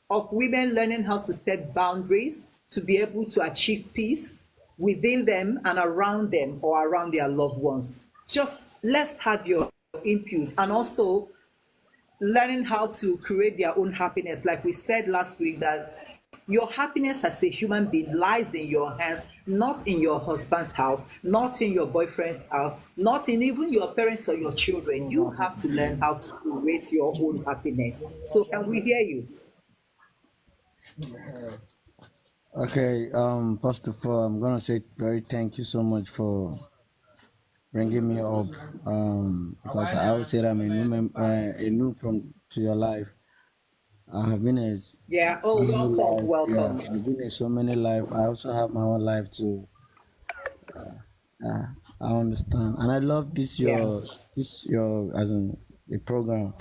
of women learning how to set boundaries to be able to achieve peace within them and around them or around their loved ones. Just let's have your input, and also learning how to create their own happiness. Like we said last week, that your happiness as a human being lies in your hands, not in your husband's house, not in your boyfriend's house, not in even your parents or your children. You have to learn how to create your own happiness. So can we hear you? Okay, first of all, I'm gonna say very thank you so much for bringing me up. Because I would say that I'm a new from to your life. I have been a so Yeah. Oh, many welcome, life. Yeah, welcome. I've been in so many life. I also have my own life too. I understand, and I love Yeah. this your as in a program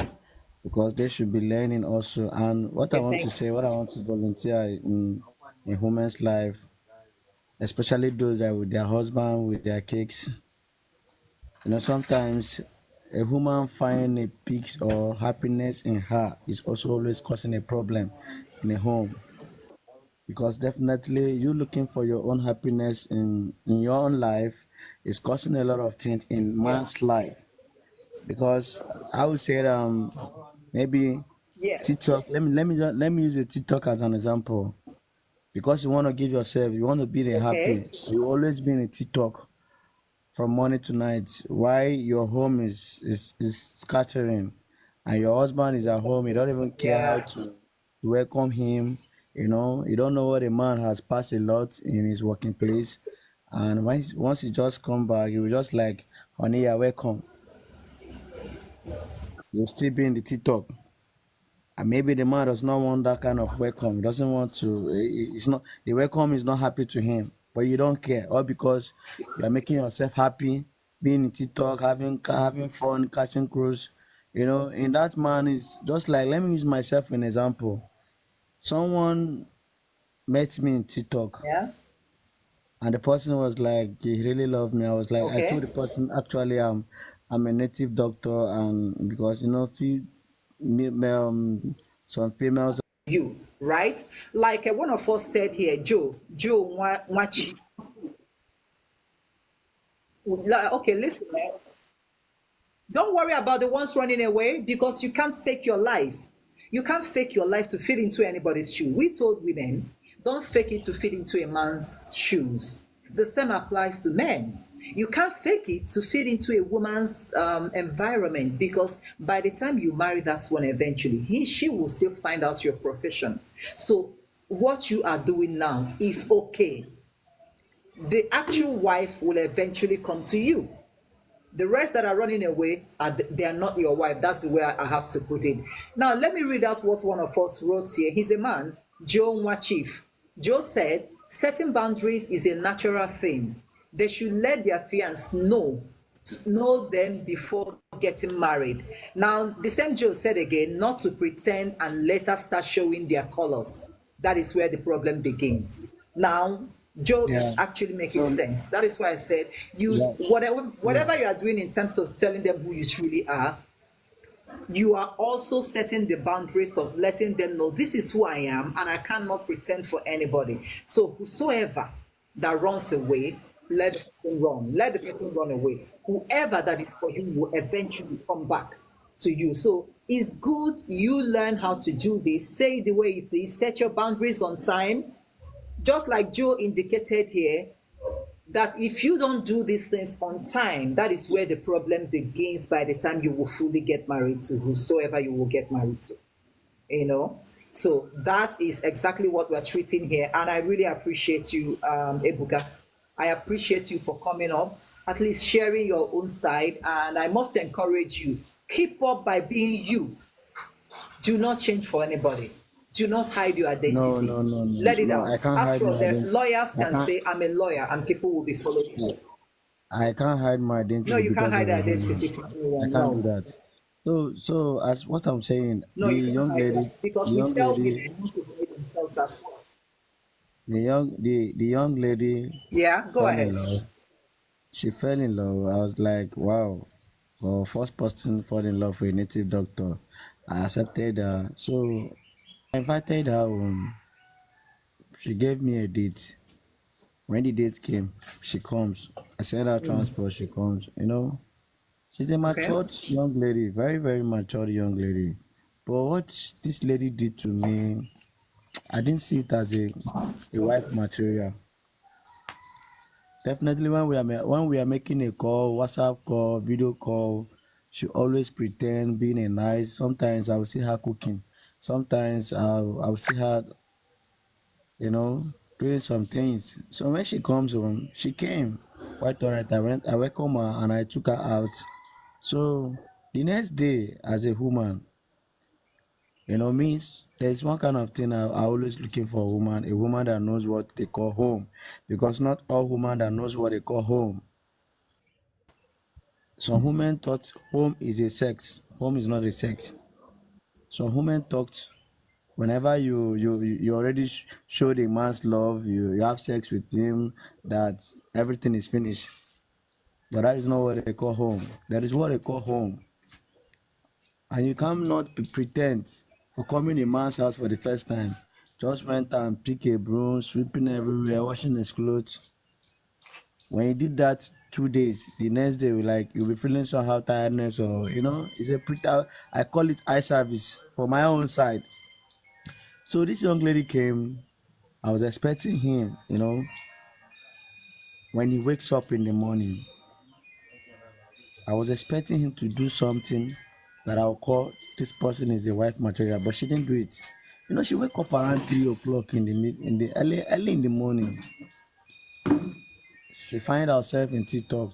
because they should be learning also. And what I Okay, want to thank say, what I want to volunteer in a woman's life, especially those that with their husband, with their kids. Sometimes a woman find a peace or happiness in her is also always causing a problem in a home because definitely you looking for your own happiness in your own life is causing a lot of things in you. Yeah. man's life because I would say maybe Yeah. TikTok. Let me use a TikTok as an example because you want to give yourself, you want to be Okay. happy. You always be in a TikTok from morning to night. Why your home is scattering, and your husband is at home. You don't even care how Yeah. to welcome him. You don't know what a man has passed a lot in his working place, and once he just come back, you will just like, honey, you're welcome. You'll still be in the TikTok. And maybe the man does not want that kind of welcome. He doesn't want to. It's not the welcome is not happy to him, but you don't care, all because you are making yourself happy, being in TikTok, having fun, catching cruise. And that man is just like. Let me use myself an example. Someone met me in TikTok, Yeah. and the person was like, he really loved me. I was like, I told Okay. the person actually I'm a native doctor, and because some females. You, right? Like one of us said here, Joe Wachi. Okay, listen, man. Don't worry about the ones running away because you can't fake your life. You can't fake your life to fit into anybody's shoe. We told women, don't fake it to fit into a man's shoes. The same applies to men. You can't fake it to fit into a woman's environment because by the time you marry that one, eventually, she will still find out your profession. So, what you are doing now is okay. The actual wife will eventually come to you. The rest that are running away they are not your wife. That's the way I have to put it. Now let me read out what one of us wrote here. He's a man, Joe Nwachif. Joe said, setting boundaries is a natural thing. They should let their fiancé know them before getting married. Now the same Joe said again, not to pretend and later start showing their colors. That is where the problem begins. Now Joe is Yeah. actually making So sense. That is why I said you yeah, yeah. whatever you are doing in terms of telling them who you truly are, you are also setting the boundaries of letting them know this is who I am and I cannot pretend for anybody. So whosoever that runs away, let the person run. Let the person run away. Whoever that is for you will eventually come back to you. So it's good you learn how to do this. Say the way it is. Set your boundaries on time. Just like Joe indicated here, that if you don't do these things on time, that is where the problem begins by the time you will fully get married to whosoever you will get married to. You know? So that is exactly what we're treating here. And I really appreciate you, Ebuka. I appreciate you for coming up, at least sharing your own side. And I must encourage you, keep up by being you. Do not change for anybody. Do not hide your No, identity. no, no, no, Let it no. out. I can't hide After my all, the identity. lawyers I can can't. say, I'm a lawyer, and people will be following you. I can't hide my No, identity you can't because hide of a identity human. from I anyone. can't do No, that. So as what I'm saying, no, you can't hide it because we tell women not to hide themselves as well. the young lady Yeah, go fell in ahead. love. She fell in love. I was like, wow. Well, first person fall in love with a native doctor. I accepted her. So I invited her home. She gave me a date. When the date came, she comes. I send her transport, she comes. She's a Okay. matured young lady, very, very matured young lady. But what this lady did to me, I didn't see it as a wife material. Definitely, when we are making a call, WhatsApp call, video call, she always pretend being a nice. Sometimes I will see her cooking. Sometimes I will see her, you know, doing some things. So when she comes home, she came. Quite alright. I welcome her and I took her out. So the next day, as a woman, means there's one kind of thing I always looking for a woman that knows what they call home, because not all women that knows what they call home. Some women thought home is a sex. Home is not a sex. Some women thought whenever you already showed a man's love, you have sex with him, that everything is finished. But that is not what they call home. That is what they call home. And you cannot pretend for coming a man's house for the first time. Just went and pick a broom, sweeping everywhere, washing his clothes. When you did that 2 days, the next day you'll be feeling somehow tiredness, or it's a pretty, I call it eye service for my own side. So this young lady came. I was expecting him, when he wakes up in the morning, I was expecting him to do something that I'll call this person is a wife material, but she didn't do it. She wake up around 3 o'clock in the early in the morning. She find herself in TikTok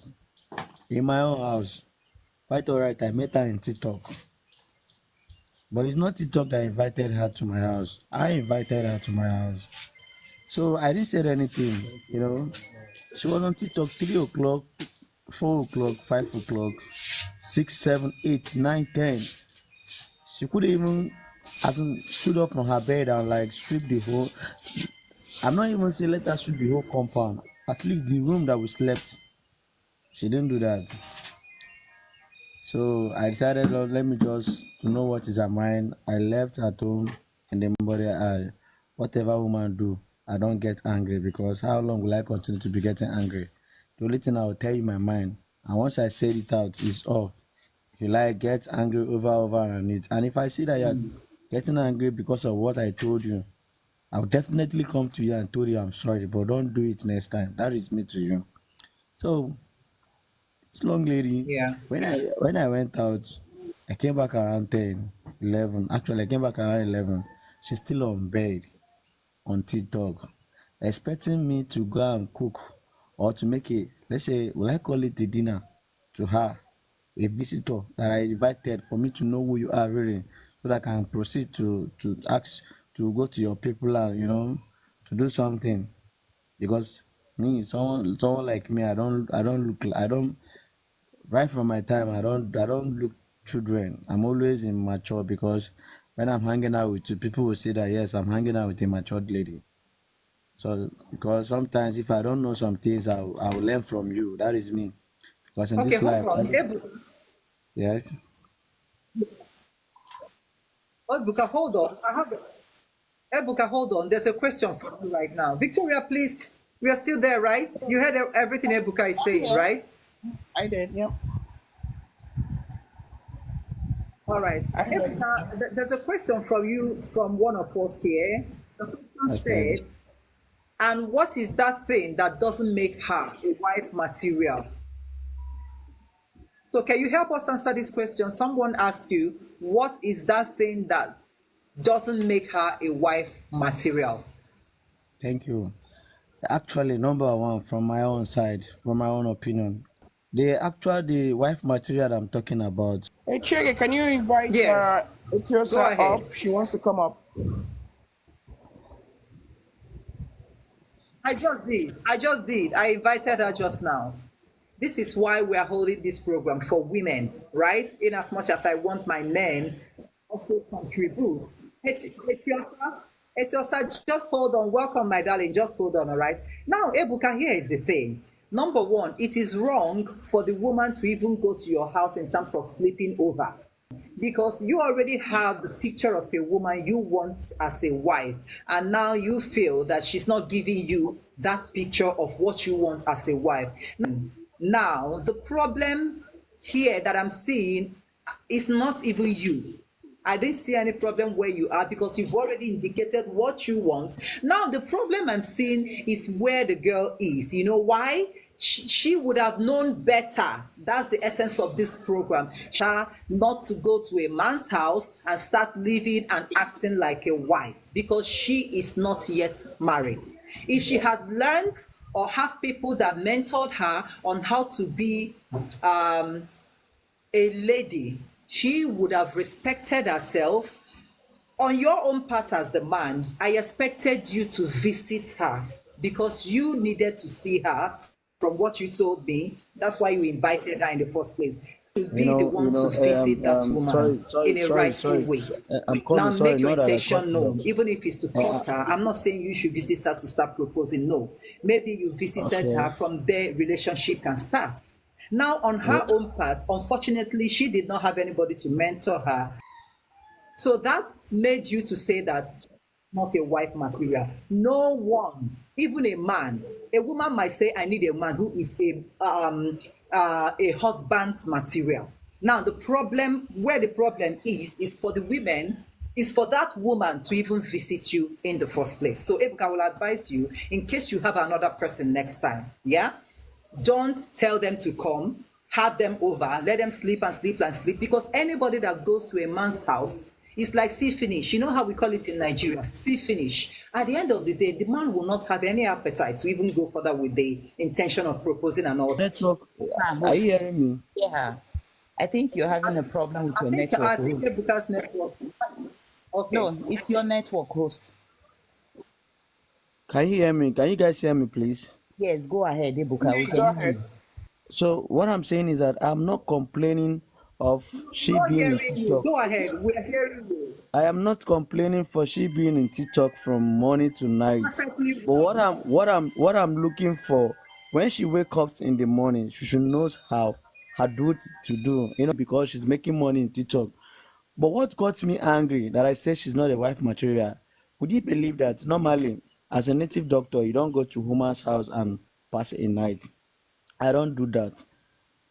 in my own house. Quite alright, I met her in TikTok. But it's not TikTok that invited her to my house. I invited her to my house. So I didn't say anything. She was on TikTok 3 o'clock, 4 o'clock, 5 o'clock, 6, 7, 8, 9, 10. She couldn't even hasn't stood up from her bed and sweep the whole. I'm not even saying let her sweep the whole compound. At least the room that we slept. She didn't do that. So I decided, let me just to know what is her mind. I left at home, and then whatever woman do, I don't get angry, because how long will I continue to be getting angry? The only thing I will tell you my mind, and once I say it out, is off. If you get angry over and it. And if I see that you're getting angry because of what I told you, I'll definitely come to you and tell you I'm sorry, but don't do it next time. That is me to you. So this long lady, Yeah. when I went out, I came back around 10, 11. Actually, I came back around 11. She's still on bed on TikTok, expecting me to go and cook, or to make let's say, will I call it a dinner to her, a visitor that I invited, for me to know who you are really, so that I can proceed to ask to go to your people and to do something. Because me, someone like me, I don't right from my time, I don't look children. I'm always immature, because when I'm hanging out with you, people will say that yes, I'm hanging out with a matured lady. So because sometimes if I don't know some things, I will learn from you. That is me. Because in Okay, this hold life, on. yeah. Ebuka, hold on. Ebuka, hold on. There's a question for you right now. Victoria, please. We are still there, right? You heard everything Ebuka is saying, Yeah, right? I did. Yep, All right. I heard. Ebuka, there's a question from you, from one of us here. The question Okay. said, and what is that thing that doesn't make her a wife material? So can you help us answer this question? Someone asked you, what is that thing that doesn't make her a wife material? Thank you. Actually, number one, from my own side, from my own opinion, the wife material I'm talking about. Hey, Chege, can you invite Yes. Go Etiosa ahead. up? She wants to come up. I just did. I just did. I invited her just now. This is why we are holding this program for women, right? In as much as I want my men also contribute. Etiosa, just hold on. Welcome, my darling. Just hold on, all right? Now, Ebuka, here is the thing. Number one, it is wrong for the woman to even go to your house in terms of sleeping over. because you already have the picture of a woman you want as a wife, and now you feel that she's not giving you that picture of what you want as a wife. Now, the problem here that I'm seeing is not even you. I didn't see any problem where you are because you've already indicated what you want. Now, the problem I'm seeing is where the girl is. You know why? She would have known better. That's the essence of this program. Not to go to a man's house and start living and acting like a wife because she is not yet married. If she had learned or have people that mentored her on how to be a lady, she would have respected herself. On your own part as the man, I expected you to visit her because you needed to see her from what you told me. That's why you invited her in the first place. To be the one to visit that woman in a rightful way. I'm Now coming. Sorry, make your not that I intention cut you known, off. even if it's to cut her. I'm not saying you should visit her to start proposing. No, maybe you visited her, Okay. from there relationship can start. Now, on her own part, unfortunately, she did not have anybody to mentor her. So that led you to say that not a wife material. No one, even a man, a woman might say, I need a man who is a husband's material. Now, the problem, where the problem is for the women, is for that woman to even visit you in the first place. So, Ebuka, I will advise you, in case you have another person next time, yeah? Don't tell them to come, have them over, let them sleep and sleep and sleep, because anybody that goes to a man's house is like see finish. You know how we call it in Nigeria, see finish. At the end of the day, the man will not have any appetite to even go further with the intention of proposing and all. Network. Are you hearing me? Yeah. I think you're having a problem with your network. I think Ebuka's network. Okay. No, it's your network, host. Can you hear me? Can you guys hear me, please? Yes, go ahead, Ebuka. We Go can hear ahead. you. So what I'm saying is that I'm not complaining of she We're being in hearing you. TikTok. Go ahead. We're hearing you. I am not complaining for she being in TikTok from morning to night. Perfectly. But what I'm looking for, when she wakes up in the morning, she should know how her duty to do, because she's making money in TikTok. But what got me angry that I said she's not a wife material, would you believe that normally as a native doctor, you don't go to woman's house and pass a night? I don't do that.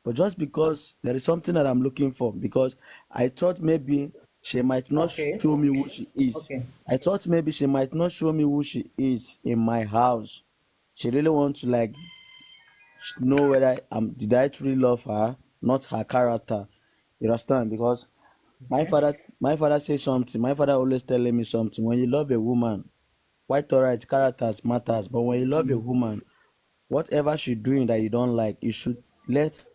But just because there is something that I'm looking for, because I thought maybe she might not Okay. show me who she is. Okay. I thought maybe she might not show me who she is in my house. She really wants to know whether did I truly love her, not her character. You understand? Because my father says something. My father always telling me something. When you love a woman, quite alright, characters matters. But when you love a woman, whatever she's doing that you don't like, you should let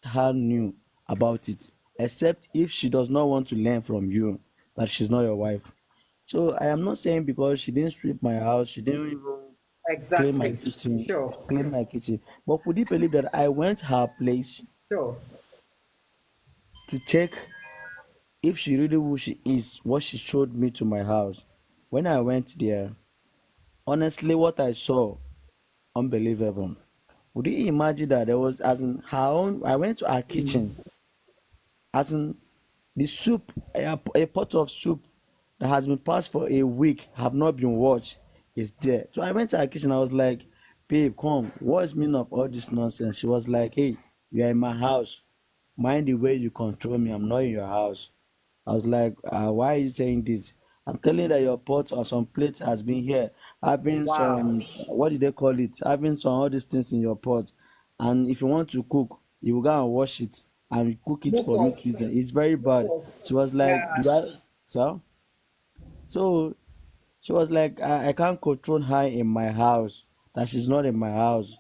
her know about it. Except if she does not want to learn from you that she's not your wife. So I am not saying because she didn't sweep my house, she didn't even clean my Exactly. kitchen, Sure. But would you believe that I went her place Sure. to check if she really who she is, what she showed me to my house? When I went there, honestly, what I saw, unbelievable. Would you imagine that there was, as in her own, I went to her kitchen, as in the soup, a pot of soup that has been passed for a week, have not been washed, is there. So I went to her kitchen, I was like, babe, come, what's meaning of all this nonsense? She was like, hey, you're in my house. Mind the way you control me, I'm not in your house. I was like, why are you saying this? I'm telling you that your pot or some plates has been here, having Wow. some, what do they call it? Having some all these things in your pot. And if you want to cook, you will go and wash it and cook it for me Mucus. to eat. It's very bad. She was like, Yeah. did I, sir? So she was like, I can't control her in my house, that she's not in my house,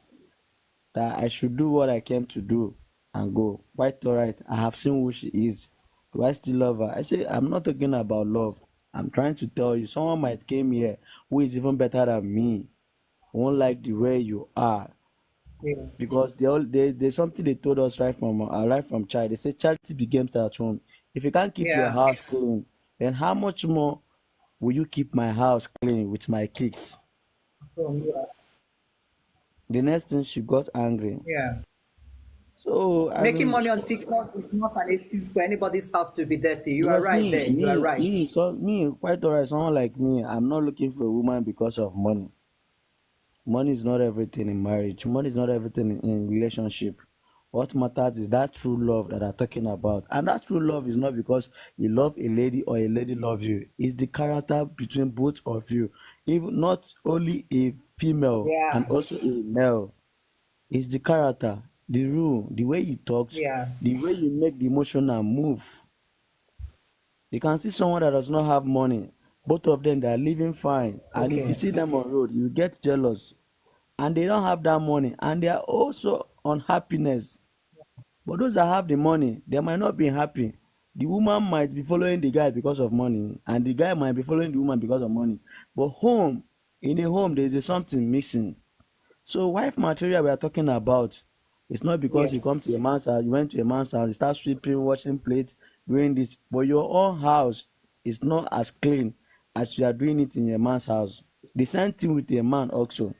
that I should do what I came to do and go. Quite all right. I have seen who she is. Do I still love her? I say, I'm not talking about love. I'm trying to tell you, someone might came here who is even better than me, won't like the way you are. Yeah. Because there's something they told us right from child. They say charity begins at home. If you can't keep your Yeah. house clean, then how much more will you keep my house clean with my kids? Yeah. The next thing, she got angry. Yeah. So I Making mean, money on TikTok is not an excuse for anybody's house to be dirty. You are yes, right there. You are right. me, quite alright. Someone like me, I'm not looking for a woman because of money. Money is not everything in marriage. Money is not everything in relationship. What matters is that true love that I'm talking about. And that true love is not because you love a lady or a lady loves you. It's the character between both of you. Even not only a female and Yeah, also a male. It's the character, the rule, the way you talk, yeah. the way you make the emotional move. You can see someone that does not have money. Both of them they are living fine. And if you Okay. see them on road, you get jealous and they don't have that money and they are also on happiness. But those that have the money, they might not be happy. The woman might be following the guy because of money, and the guy might be following the woman because of money. But in a home, there is something missing. So wife material we are talking about, it's not because Yeah. you come to a man's house, you went to a man's house, you start sweeping, washing plates, doing this, but your own house is not as clean as you are doing it in a man's house. The same thing with a man also.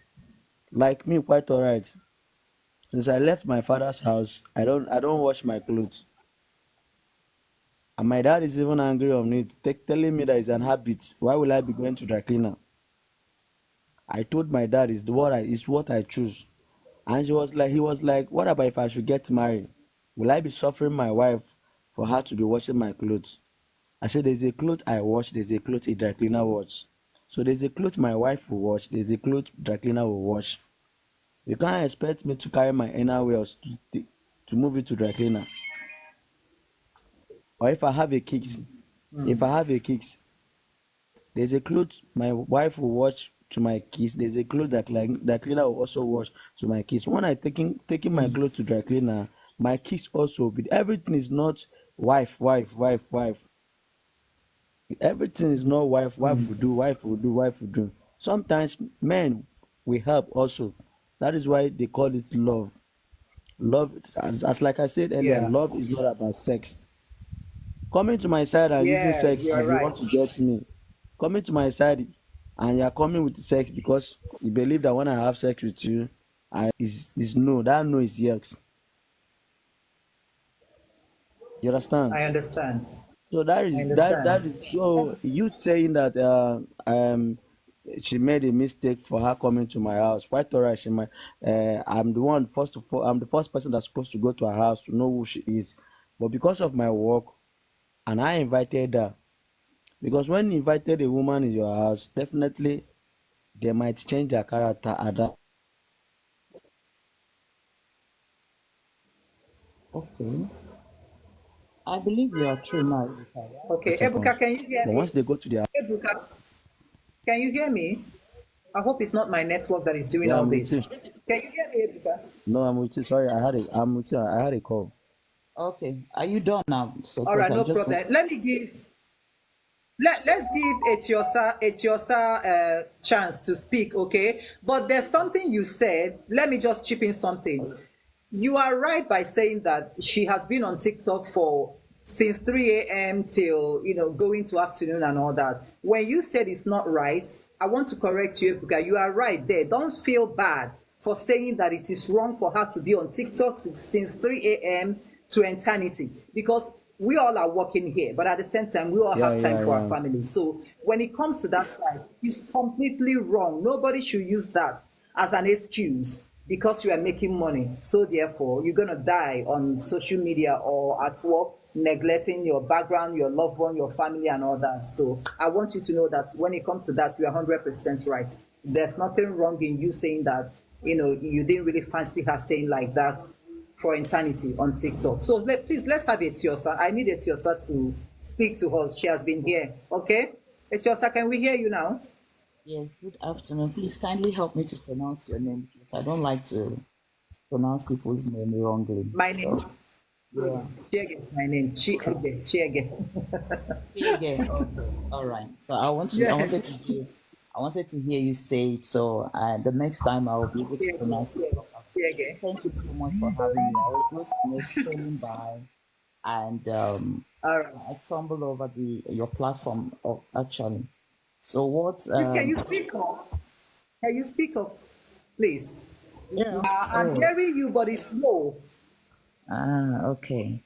Like me, quite alright. Since I left my father's house, I don't wash my clothes. And my dad is even angry on it, telling me that it's an habit. Why will I be going to dry cleaner? I told my dad it's what I choose. And he was like, what about if I should get married? Will I be suffering my wife for her to be washing my clothes? I said there's a cloth I wash, there's a cloth a dry cleaner wash. So there's a cloth my wife will wash, there's a cloth dry cleaner will wash. You can't expect me to carry my inner wears to move it to dry cleaner. Or if I have a kicks, there's a clothes my wife will wash to my kids. There's a clothes that cleaner will also wash to my kids. When I taking my clothes to dry cleaner, my kids also. But everything is not wife, wife, wife, wife. Everything is not wife. Wife will do. Wife will do. Wife will do. Sometimes men will help also. That is why they call it love. Love, as like I said earlier, Yeah. love is not about sex. Coming to my side and using Yes, sex you are as you right. want to get me. Coming to my side and you're coming with sex because you believe that when I have sex with you, is no. That no is yes. You understand? I understand. So that I is that understand. that is so you saying that she made a mistake for her coming to my house. Quite alright, she might I'm the one first of all, I'm the first person that's supposed to go to her house to know who she is. But because of my work and I invited her, because when you invited a woman in your house, definitely they might change their character at that. Okay. I believe you are true now, Ebuka, right? Okay. Ebuka, Seconds. can you hear But me? once they go to their, Ebuka, can you hear me? I hope it's not my network that is doing yeah, all I'm with you. this. Can you hear me, Ebuka? No, I'm with you. Sorry, I'm with you. I had a call. Okay. Are you done now? So, All because right, I no just want. problem. Let's give Etiosa chance to speak, okay? But there's something you said. Let me just chip in something. You are right by saying that she has been on TikTok for since 3 a.m. till going to afternoon and all that. When you said it's not right, I want to correct you because you are right there. Don't feel bad for saying that it is wrong for her to be on TikTok since 3 a.m. to eternity because we all are working here, but at the same time, we all Yeah, have time yeah, for our yeah. family. So when it comes to that side, it's completely wrong. Nobody should use that as an excuse because you are making money. So therefore, you're gonna die on social media or at work, neglecting your background, your loved one, your family, and all that. So I want you to know that when it comes to that, you are 100% right. There's nothing wrong in you saying that you didn't really fancy her staying like that for eternity on TikTok. So please let's have Etiosa. I need Etiosa to speak to us. She has been here. Okay? Etiosa, can we hear you now? Yes, good afternoon. Please kindly help me to pronounce your name because I don't like to pronounce people's name wrongly. My name. So, yeah. Chiege is my name. Chiege. Chiege. Again. Okay. All right. So Yeah. I wanted to hear you say it. So the next time I will be able to Chiege. pronounce it properly. Chiege. Thank you so much for having me. I was just scrolling by and All right. I stumbled over your platform actually. So what Please, can you speak up? Can you speak up, please? Yeah. I'm oh hearing you, but it's low. Ah, okay.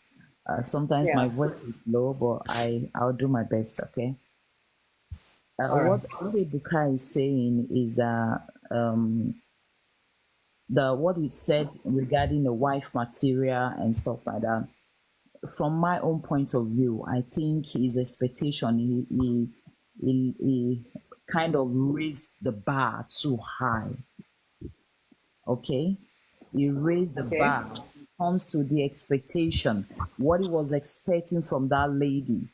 Sometimes my Yeah. voice is low, but I'll do my best. Okay. All right. What Ibuka is saying is that the what it said regarding the wife material and stuff like that. From my own point of view, I think his expectation, he kind of raised the bar too high. Okay, he raised the Okay. bar. Comes to the expectation, what he was expecting from that lady,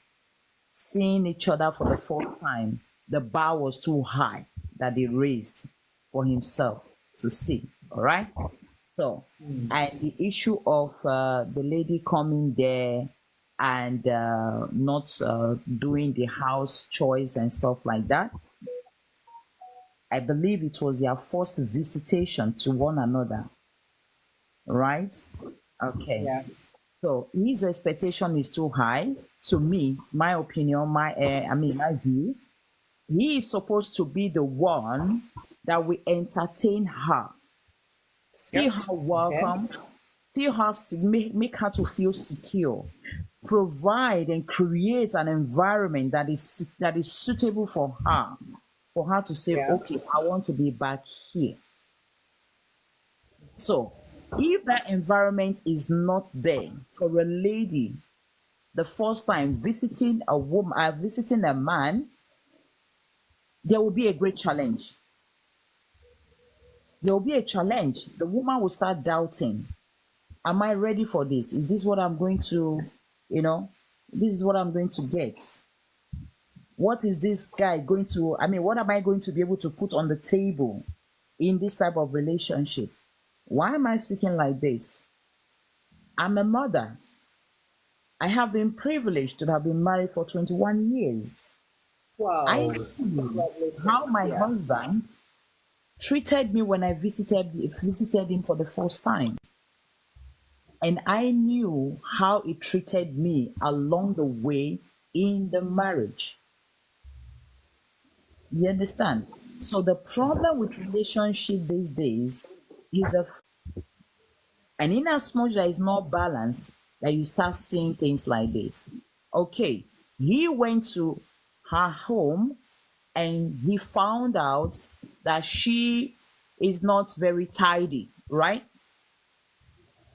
seeing each other for the first time, the bar was too high that he raised for himself to see. All right. So, and the issue of the lady coming there and not doing the house choice and stuff like that, I believe it was their first visitation to one another, right? Okay. Yeah. So his expectation is too high. To me, my opinion, my view, he is supposed to be the one that will entertain her, feel Yep. her Okay. welcome, feel her, make her to feel secure, provide and create an environment that is suitable for her to say, Yeah. okay, I want to be back here. So if that environment is not there for a lady the first time visiting a woman, visiting a man, there will be a great challenge. There will be a challenge. The woman will start doubting, am I ready for this? Is this what I'm going to, you know, this is what I'm going to get? What is this guy going to, what am I going to be able to put on the table in this type of relationship? Why am I speaking like this? I'm a mother. I have been privileged to have been married for 21 years. I Wow. knew how Congratulations. my Yeah. husband treated me when I visited him for the first time. And I knew how he treated me along the way in the marriage. You understand? So the problem with relationship these days is and in as much that it's not balanced, that you start seeing things like this. Okay, he went to her home and he found out that she is not very tidy, right?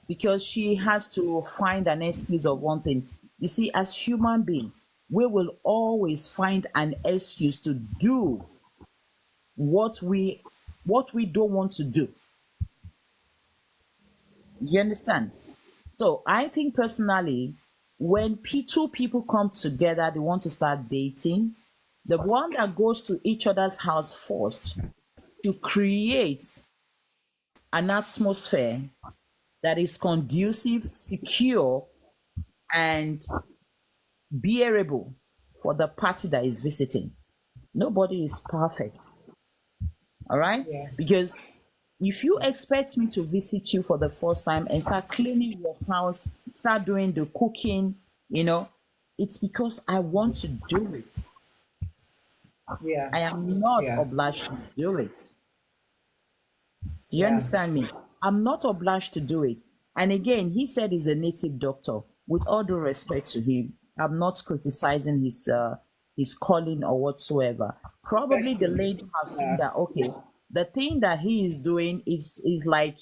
Because she has to find an excuse of one thing. You see, as human being, we will always find an excuse to do what we don't want to do. You understand? So I think personally, when two people come together, they want to start dating, the one that goes to each other's house first to create an atmosphere that is conducive, secure, and bearable for the party that is visiting. Nobody is perfect. All right? Yeah. Because if you expect me to visit you for the first time and start cleaning your house, start doing the cooking, it's because I want to do it. Yeah. I am not Yeah. obliged to do it. Do you Yeah. understand me? I'm not obliged to do it. And again, he said he's a native doctor. With all due respect to him, I'm not criticizing his calling or whatsoever. Probably the Especially. lady have seen Yeah. that okay, the thing that he is doing is like,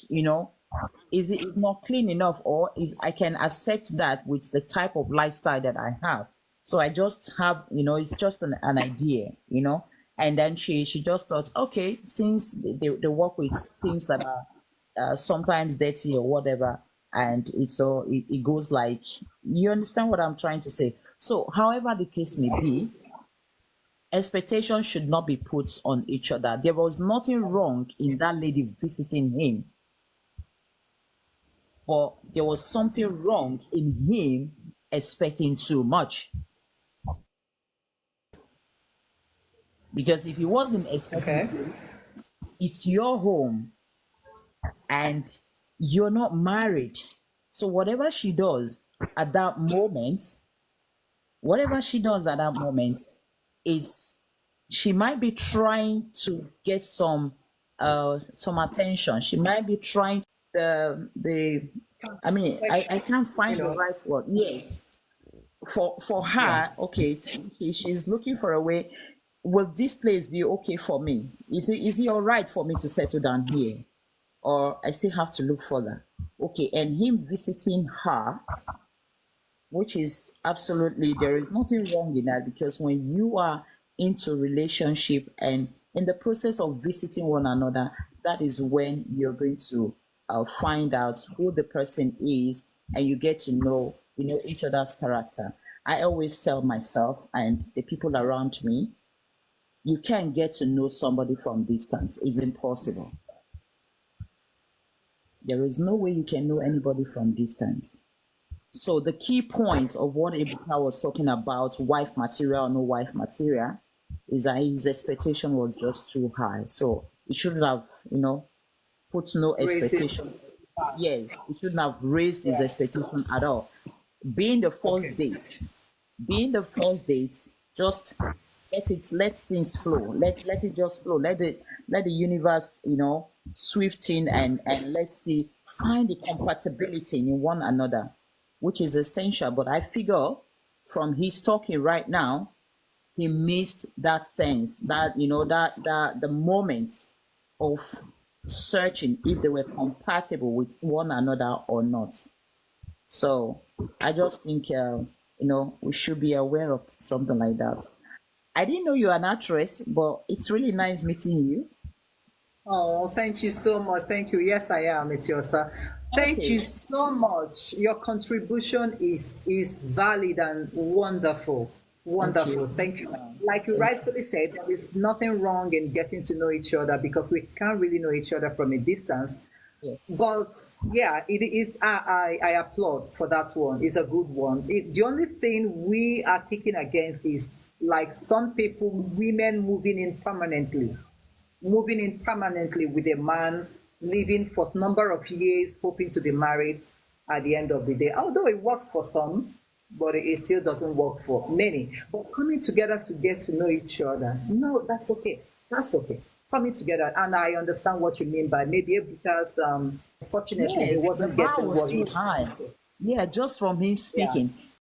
is it is not clean enough, or is I can accept that with the type of lifestyle that I have. So I just have, it's just an idea, and then she just thought, okay, since they work with things that are sometimes dirty or whatever, and it goes like, you understand what I'm trying to say. So however the case may be, expectations should not be put on each other. There was nothing wrong in that lady visiting him, but there was something wrong in him expecting too much. Because if he wasn't expecting Okay. too, it's your home and you're not married. So whatever she does at that moment, is she might be trying to get some attention. She might be trying the I mean, I can't find You the know, right word. Yes. For her, okay, she's looking for a way. Will this place be okay for me? Is it all right for me to settle down here? Or I still have to look further? Okay, and him visiting her, which is absolutely, there is nothing wrong in that, because when you are into relationship and in the process of visiting one another, that is when you're going to find out who the person is, and you get to know, each other's character. I always tell myself and the people around me, you can't get to know somebody from distance. It's impossible. There is no way you can know anybody from distance. So the key point of what Ebuka was talking about, wife material, no wife material, is that his expectation was just too high. So he shouldn't have, put no raise it. expectation. Yes, he shouldn't have raised his expectation at all. Being the first Okay. date, just let things flow. Let it just flow. Let the universe, swift in, and let's see, find the compatibility in one another, which is essential. But I figure from his talking right now, he missed that sense, that the moment of searching if they were compatible with one another or not. So I just think we should be aware of something like that. I didn't know you're an actress, but it's really nice meeting you. Oh, thank you so much. Thank you. Yes, I am. It's your sir. Thank Okay. you so much. Your contribution is valid and wonderful. Wonderful. you. Thank you. Like you rightfully said, there is nothing wrong in getting to know each other because we can't really know each other from a distance. Yes. But yeah, it is. I applaud for that one. It's a good one. The only thing we are kicking against is like some people, women moving in permanently with a man, living for a number of years, hoping to be married at the end of the day. Although it works for some, but it still doesn't work for many. But coming together to get to know each other, no, that's okay. That's okay. Coming together, and I understand what you mean by maybe because fortunately he Yes, the wasn't bar getting was what too he. high. Yeah, just from him Yeah. speaking.